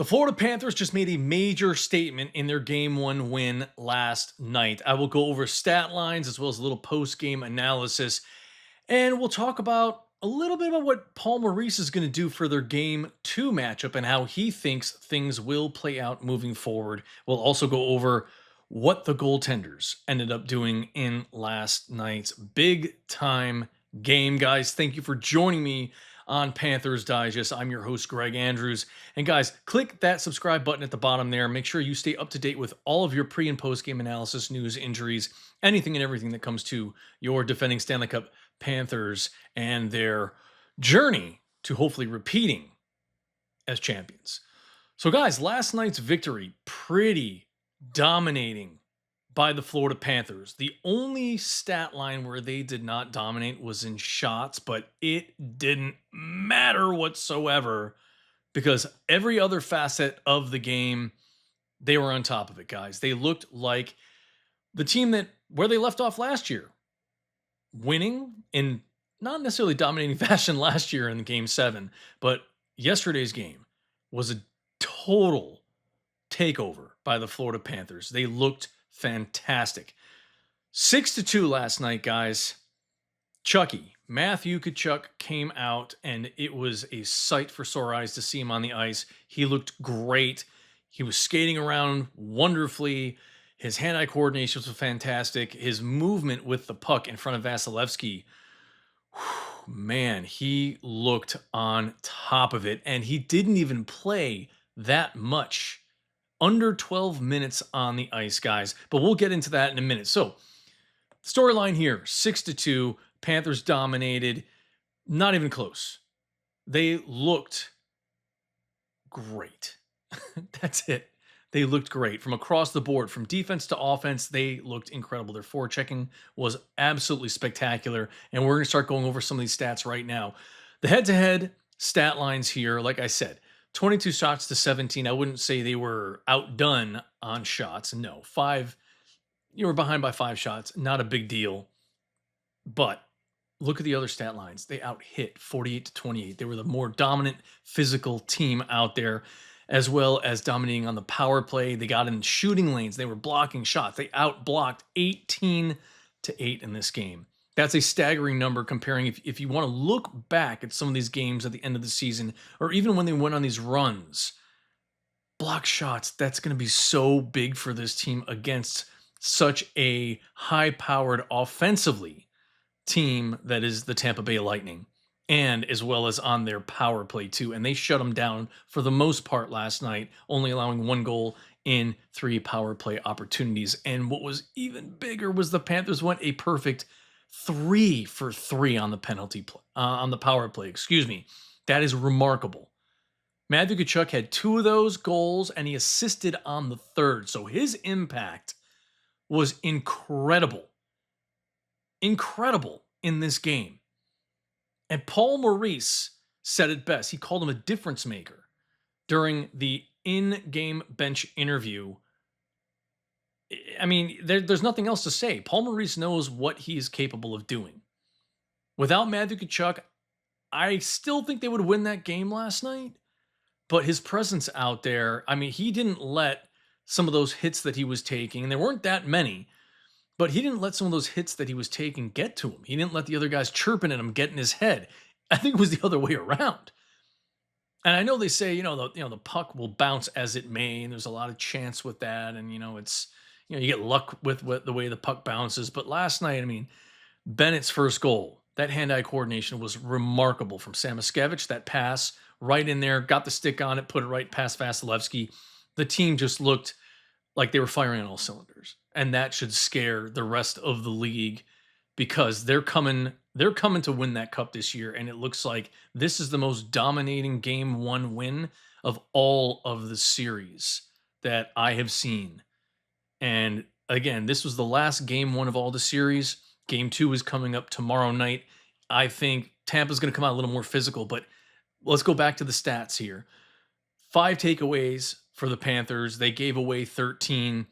The Florida Panthers just made a major statement in their game one win last night. I will go over stat lines as well as a little post game analysis, and we'll talk about a little bit about what Paul Maurice is going to do for their game two matchup and how he thinks things will play out moving forward. We'll also go over what the goaltenders ended up doing in last night's big time game. Guys, thank you for joining me on Panthers Digest. I'm your host, Greg Andrews. And guys, click that subscribe button at the bottom there. Make sure you stay up to date with all of your pre and post game analysis, news, injuries, anything and everything that comes to your defending Stanley Cup Panthers and their journey to hopefully repeating as champions. So, guys, last night's victory, pretty dominating by the Florida Panthers. The only stat line where they did not dominate was in shots, but it didn't matter whatsoever because every other facet of the game, they were on top of it, guys. They looked like the team that where they left off last year, winning in not necessarily dominating fashion last year in game seven, but yesterday's game was a total takeover by the Florida Panthers. They looked fantastic. 6-2 last night, guys. Matthew Tkachuk came out, and it was a sight for sore eyes to see him on the ice. He looked great. He was skating around wonderfully. His hand-eye coordination was fantastic. His movement with the puck in front of Vasilevsky, man, he looked on top of it, and he didn't even play that much. Under 12 minutes on the ice, guys. But we'll get into that in a minute. So, storyline here, 6-2. Panthers dominated. Not even close. They looked great. That's it. They looked great. From across the board, from defense to offense, they looked incredible. Their forechecking was absolutely spectacular. And we're going to start going over some of these stats right now. The head-to-head stat lines here, like I said, 22 shots to 17. I wouldn't say they were outdone on shots. No, you were behind by 5 shots. Not a big deal. But look at the other stat lines. They out-hit 48-28. They were the more dominant physical team out there, as well as dominating on the power play. They got in shooting lanes. They were blocking shots. They out-blocked 18-8 in this game. That's a staggering number comparing if you want to look back at some of these games at the end of the season, or even when they went on these runs. Block shots, that's going to be so big for this team against such a high-powered offensively team that is the Tampa Bay Lightning, and as well as on their power play too. And they shut them down for the most part last night, only allowing 1 goal in 3 power play opportunities. And what was even bigger was the Panthers went a perfect 3 for 3 on the on the power play. Excuse me. That is remarkable. Matthew Tkachuk had 2 of those goals, and he assisted on the 3rd. So his impact was incredible. Incredible in this game. And Paul Maurice said it best. He called him a difference maker during the in-game bench interview. I mean, there's nothing else to say. Paul Maurice knows what he is capable of doing. Without Matthew Tkachuk, I still think they would win that game last night. But his presence out there, I mean, he didn't let some of those hits that he was taking, and there weren't that many, but he didn't let some of those hits that he was taking get to him. He didn't let the other guys chirping at him get in his head. I think it was the other way around. And I know they say, the puck will bounce as it may, and there's a lot of chance with that, and it's you get luck with the way the puck bounces. But last night, I mean, Bennett's first goal, that hand-eye coordination was remarkable from Samoskevich. That pass right in there, got the stick on it, put it right past Vasilevsky. The team just looked like they were firing on all cylinders, and that should scare the rest of the league because they're coming to win that cup this year, and it looks like this is the most dominating game 1 win of all of the series that I have seen. And again, this was the last game 1 of all the series. Game 2 is coming up tomorrow night. I think Tampa's going to come out a little more physical, but let's go back to the stats here. 5 takeaways for the Panthers. They gave away 13.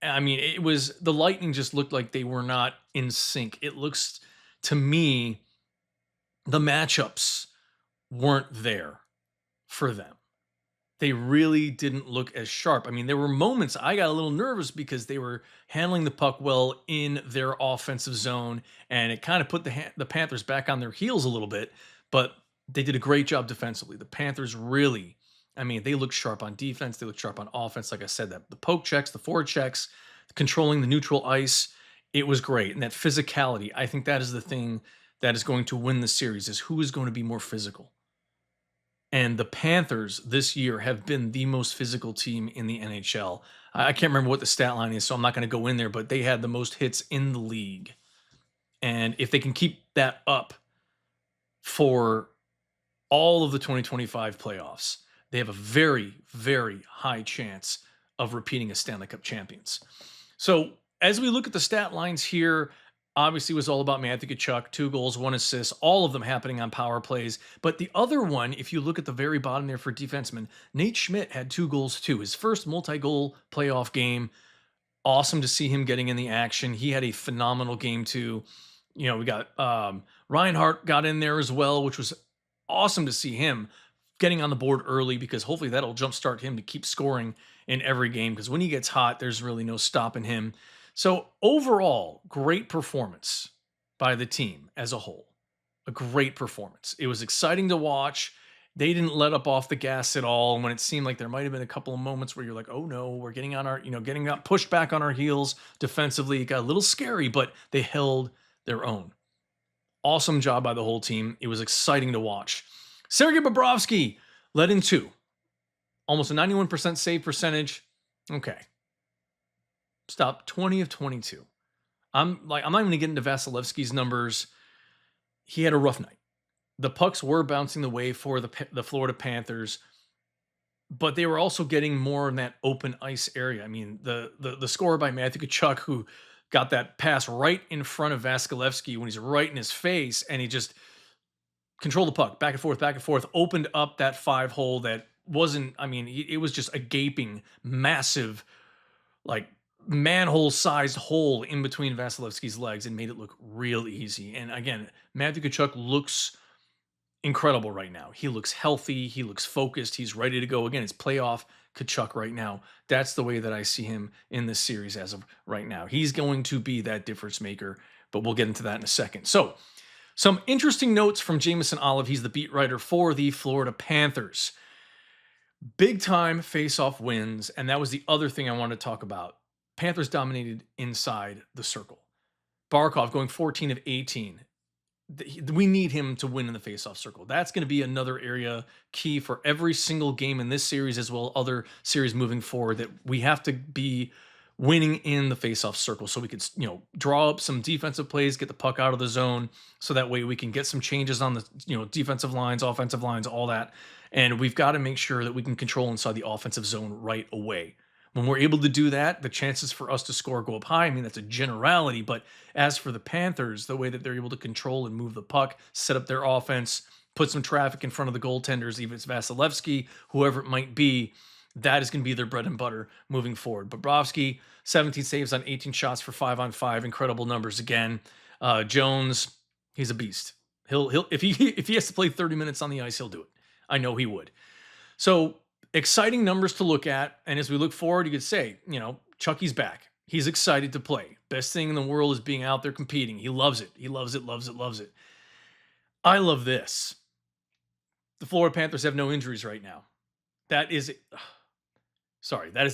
I mean, it was the Lightning just looked like they were not in sync. It looks to me the matchups weren't there for them. they really didn't look as sharp. I mean, there were moments I got a little nervous because they were handling the puck well in their offensive zone, and it kind of put the Panthers back on their heels a little bit. But they did a great job defensively. The Panthers really, I mean, they looked sharp on defense. They looked sharp on offense. Like I said, that the poke checks, the forward checks, controlling the neutral ice, it was great. And that physicality, I think that is the thing that is going to win the series: is who is going to be more physical. And the Panthers this year have been the most physical team in the NHL. I can't remember what the stat line is, so I'm not going to go in there, but they had the most hits in the league. And if they can keep that up for all of the 2025 playoffs, they have a very, very high chance of repeating as Stanley Cup champions. So as we look at the stat lines here, obviously it was all about Matthew Tkachuk, 2 goals, 1 assist, all of them happening on power plays. But the other one, if you look at the very bottom there for defenseman, Nate Schmidt had 2 goals too. His first multi-goal playoff game. Awesome to see him getting in the action. He had a phenomenal game too. We got Reinhart got in there as well, which was awesome to see him getting on the board early, because hopefully that'll jumpstart him to keep scoring in every game, because when he gets hot, there's really no stopping him. So overall, great performance by the team as a whole. A great performance. It was exciting to watch. They didn't let up off the gas at all. And when it seemed like there might have been a couple of moments where you're like, oh no, we're getting on our, getting up, pushed back on our heels defensively. It got a little scary, but they held their own. Awesome job by the whole team. It was exciting to watch. Sergei Bobrovsky led in 2. Almost a 91% save percentage. Okay. Stop. 20 of 22. I'm not even going to get into Vasilevsky's numbers. He had a rough night. The pucks were bouncing the way for the Florida Panthers, but they were also getting more in that open ice area. I mean, the score by Matthew Tkachuk, who got that pass right in front of Vasilevsky when he's right in his face, and he just controlled the puck back and forth, opened up that 5-hole that wasn't, I mean, it was just a gaping, massive, like manhole-sized hole in between Vasilevsky's legs, and made it look real easy. And again, Matthew Tkachuk looks incredible right now. He looks healthy. He looks focused. He's ready to go. Again, it's playoff Tkachuk right now. That's the way that I see him in this series as of right now. He's going to be that difference maker, but we'll get into that in a second. So, some interesting notes from Jameson Olive. He's the beat writer for the Florida Panthers. Big time face-off wins, and that was the other thing I wanted to talk about. Panthers dominated inside the circle. Barkov going 14 of 18. We need him to win in the faceoff circle. That's going to be another area key for every single game in this series, as well as other series moving forward, that we have to be winning in the faceoff circle, so we could, draw up some defensive plays, get the puck out of the zone, so that way we can get some changes on the, defensive lines, offensive lines, all that. And we've got to make sure that we can control inside the offensive zone right away. When we're able to do that, the chances for us to score go up high. I mean, that's a generality, but as for the Panthers, the way that they're able to control and move the puck, set up their offense, put some traffic in front of the goaltenders, even if it's Vasilevsky, whoever it might be, that is going to be their bread and butter moving forward. Bobrovsky, 17 saves on 18 shots for 5-on-5, incredible numbers again. Jones, he's a beast. He'll if he has to play 30 minutes on the ice, he'll do it. I know he would. So exciting numbers to look at. And as we look forward, you could say, Chucky's back. He's excited to play. Best thing in the world is being out there competing. He loves it. He loves it, loves it, loves it. I love this. The Florida Panthers have no injuries right now. That is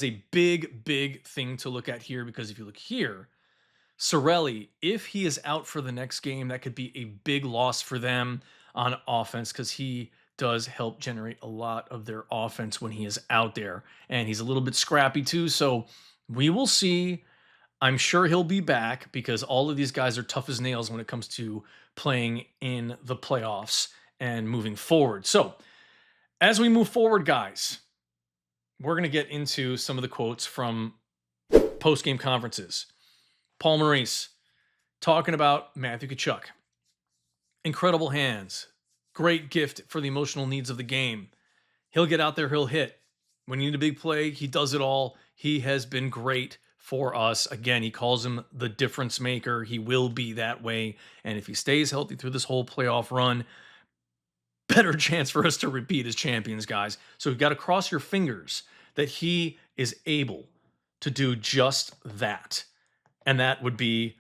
a big, big thing to look at here, because if you look here, Cirelli, if he is out for the next game, that could be a big loss for them on offense, because he does help generate a lot of their offense when he is out there. And he's a little bit scrappy too, so we will see. I'm sure he'll be back, because all of these guys are tough as nails when it comes to playing in the playoffs and moving forward. So as we move forward, guys, we're going to get into some of the quotes from post-game conferences. Paul Maurice talking about Matthew Tkachuk. Incredible hands. Great gift for the emotional needs of the game. He'll get out there, he'll hit. When you need a big play, he does it all. He has been great for us. Again, he calls him the difference maker. He will be that way. And if he stays healthy through this whole playoff run, better chance for us to repeat as champions, guys. So you've got to cross your fingers that he is able to do just that. And that would be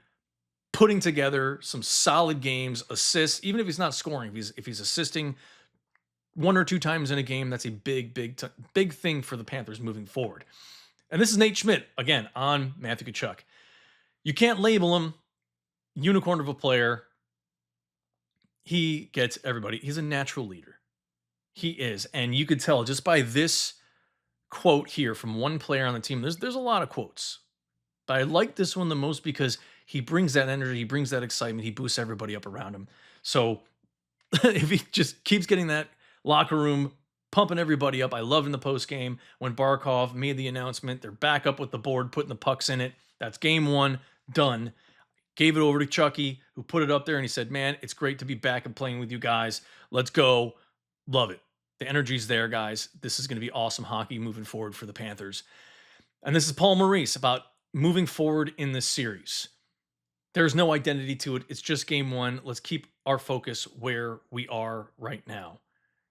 putting together some solid games, assists, even if he's not scoring, if he's assisting one or two times in a game, that's a big thing for the Panthers moving forward. And this is Nate Schmidt again on Matthew Tkachuk. You can't label him unicorn of a player. He gets everybody. He's a natural leader. He is, and you could tell just by this quote here from one player on the team. There's a lot of quotes, but I like this one the most because he brings that energy, he brings that excitement, he boosts everybody up around him. So if he just keeps getting that locker room pumping everybody up. I loved in the post game when Barkov made the announcement. They're back up with the board, putting the pucks in it. That's game one, done. Gave it over to Chucky, who put it up there, and he said, "Man, it's great to be back and playing with you guys. Let's go. Love it. The energy's there, guys. This is going to be awesome hockey moving forward for the Panthers." And this is Paul Maurice about moving forward in this series. There's no identity to it. It's just game one. Let's keep our focus where we are right now.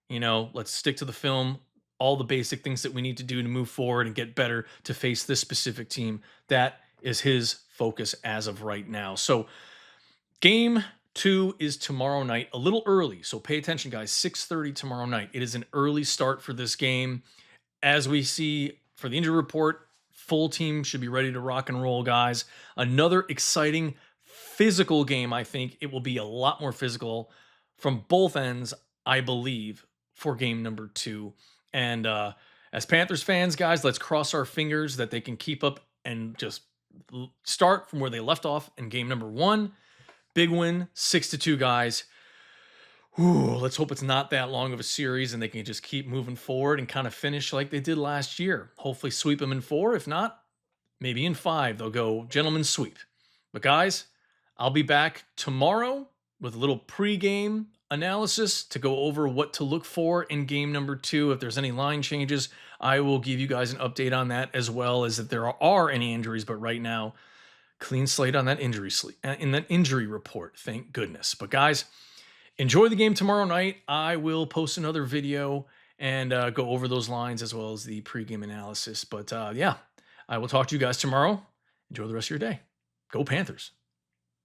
Let's stick to the film, all the basic things that we need to do to move forward and get better to face this specific team. That is his focus as of right now. So, game two is tomorrow night, a little early. So, pay attention, guys. 6:30 tomorrow night. It is an early start for this game. As we see for the injury report, full team should be ready to rock and roll, guys. Another exciting physical game. I think it will be a lot more physical from both ends, I believe, for game number two. And as Panthers fans, guys, let's cross our fingers that they can keep up and just start from where they left off in game number one. Big win, 6-2, guys. Ooh, let's hope it's not that long of a series and they can just keep moving forward and kind of finish like they did last year. Hopefully sweep them in four. If not, maybe in five, they'll go gentleman's sweep. But guys, I'll be back tomorrow with a little pregame analysis to go over what to look for in game number two. If there's any line changes, I will give you guys an update on that, as well as if there are any injuries. But right now, clean slate on that injury report. Thank goodness. But guys, enjoy the game tomorrow night. I will post another video and go over those lines as well as the pregame analysis. But yeah, I will talk to you guys tomorrow. Enjoy the rest of your day. Go Panthers.